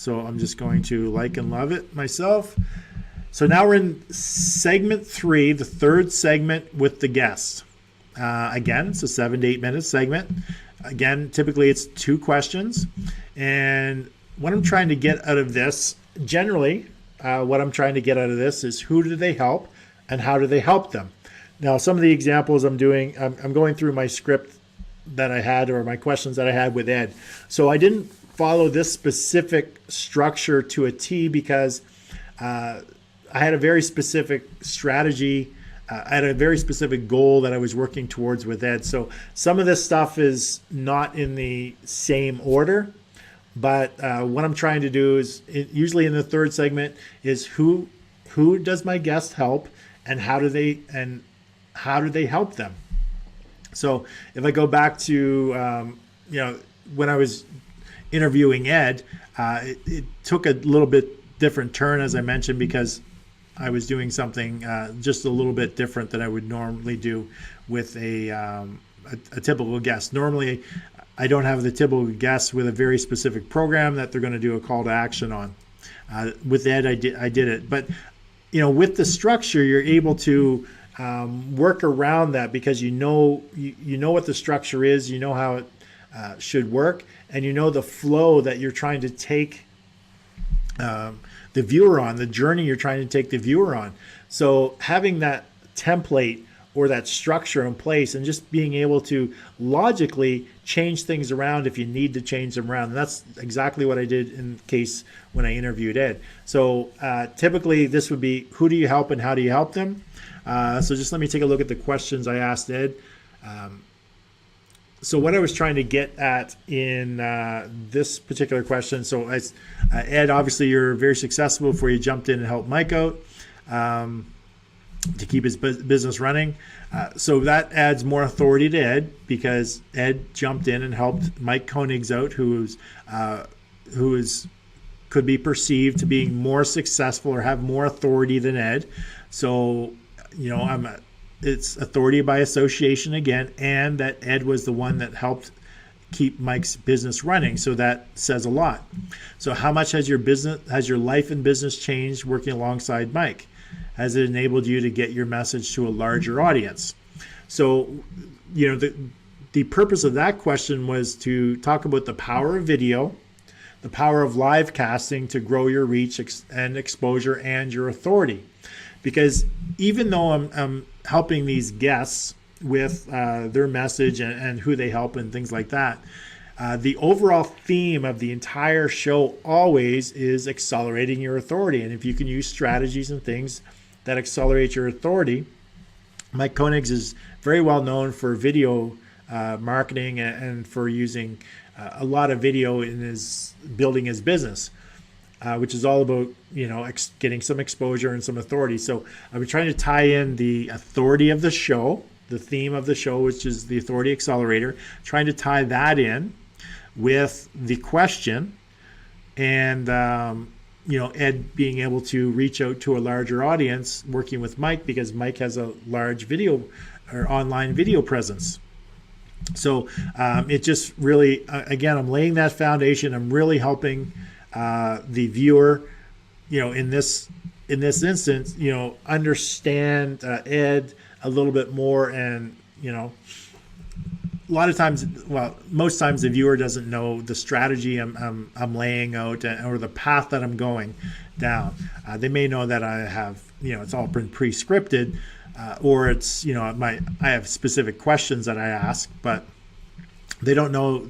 So I'm just going to like and love it myself. So now we're in segment 3, the third segment with the guest. Again, it's a 7 to 8 minute segment. Again, typically it's 2 questions. And what I'm trying to get out of this, generally, what I'm trying to get out of this is who do they help and how do they help them? Now, some of the examples I'm doing, I'm going through my script that I had or my questions that I had with Ed. So I didn't follow this specific structure to a T because I had a very specific strategy. I had a very specific goal that I was working towards with Ed. So some of this stuff is not in the same order, but what I'm trying to do is usually in the third segment is who does my guest help and how do they help them? So if I go back to when I was interviewing Ed, it took a little bit different turn, as I mentioned, because I was doing something just a little bit different than I would normally do with a typical guest. Normally, I don't have the typical guest with a very specific program that they're going to do a call to action on. With Ed, I did it, but with the structure, you're able to work around that because you know what the structure is, you know how it should work, and you know the flow that you're trying to take the viewer on, the journey you're trying to take the viewer on. So having that template or that structure in place and just being able to logically change things around if you need to change them around. And that's exactly what I did in case when I interviewed Ed. So typically this would be who do you help and how do you help them? So just let me take a look at the questions I asked Ed. So what I was trying to get at in this particular question, so Ed, obviously you're very successful before you jumped in and helped Mike out to keep his business running. So that adds more authority to Ed because Ed jumped in and helped Mike Koenigs out, who could be perceived to being more successful or have more authority than Ed. So, it's authority by association again, and that Ed was the one that helped keep Mike's business running. So that says a lot. So how much has your life and business changed working alongside Mike? Has it enabled you to get your message to a larger audience? So, the purpose of that question was to talk about the power of video, the power of live casting to grow your reach and exposure and your authority. Because even though I'm helping these guests with their message and who they help and things like that, the overall theme of the entire show always is accelerating your authority. And if you can use strategies and things that accelerate your authority, Mike Koenigs is very well known for video marketing and for using a lot of video in building his business. Which is all about, getting some exposure and some authority. So I've been trying to tie in the authority of the show, the theme of the show, which is the Authority Accelerator, trying to tie that in with the question and, Ed being able to reach out to a larger audience working with Mike because Mike has a large video or online video presence. So it just really, again, I'm laying that foundation. I'm really helping the viewer, in this instance, understand Ed a little bit more, and a lot of times, most times the viewer doesn't know the strategy I'm laying out or the path that I'm going down. They may know that I have, it's all been pre-scripted, or it's, I have specific questions that I ask, but they don't know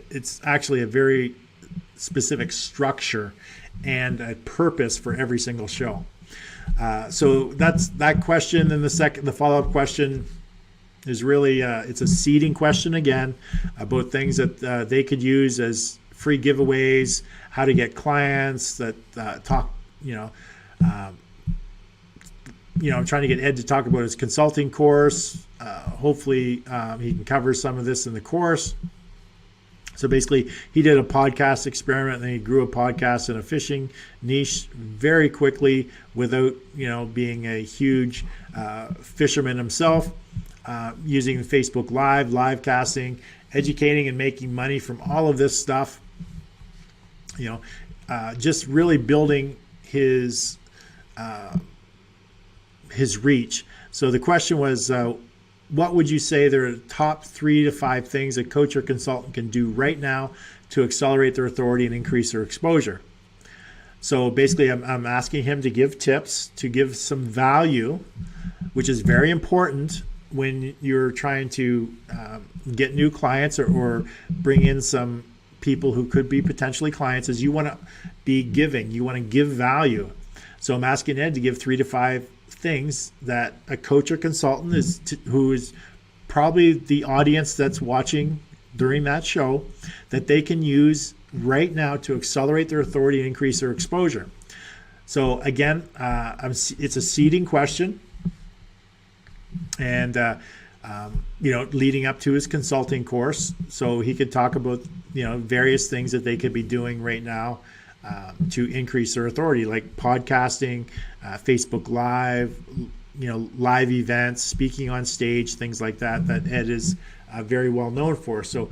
it's actually a very specific structure and a purpose for every single show. So that's that question. And the follow-up question is really, it's a seeding question again about things that they could use as free giveaways, how to get clients that talk, I'm trying to get Ed to talk about his consulting course. Hopefully he can cover some of this in the course. So basically, he did a podcast experiment, and he grew a podcast in a fishing niche very quickly without, being a huge fisherman himself, using Facebook live casting, educating and making money from all of this stuff. you know, just really building his reach. So the question was, what would you say there are top 3 to 5 things a coach or consultant can do right now to accelerate their authority and increase their exposure? So basically, I'm asking him to give tips, to give some value, which is very important when you're trying to get new clients or bring in some people who could be potentially clients. Is you want to be giving, you want to give value. So I'm asking Ed to give 3 to 5 things that a coach or consultant who is probably the audience that's watching during that show, that they can use right now to accelerate their authority and increase their exposure. So again, it's a seeding question, and leading up to his consulting course, so he could talk about various things that they could be doing right now to increase their authority, like podcasting, Facebook Live, live events, speaking on stage, things like that Ed is very well known for. So,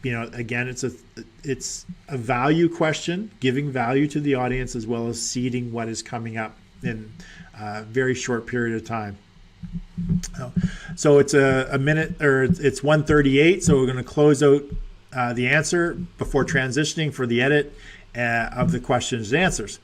again, it's a value question, giving value to the audience, as well as seeding what is coming up in a very short period of time. So it's a minute, or it's 1:38. So we're going to close out the answer before transitioning for the edit of the questions and answers.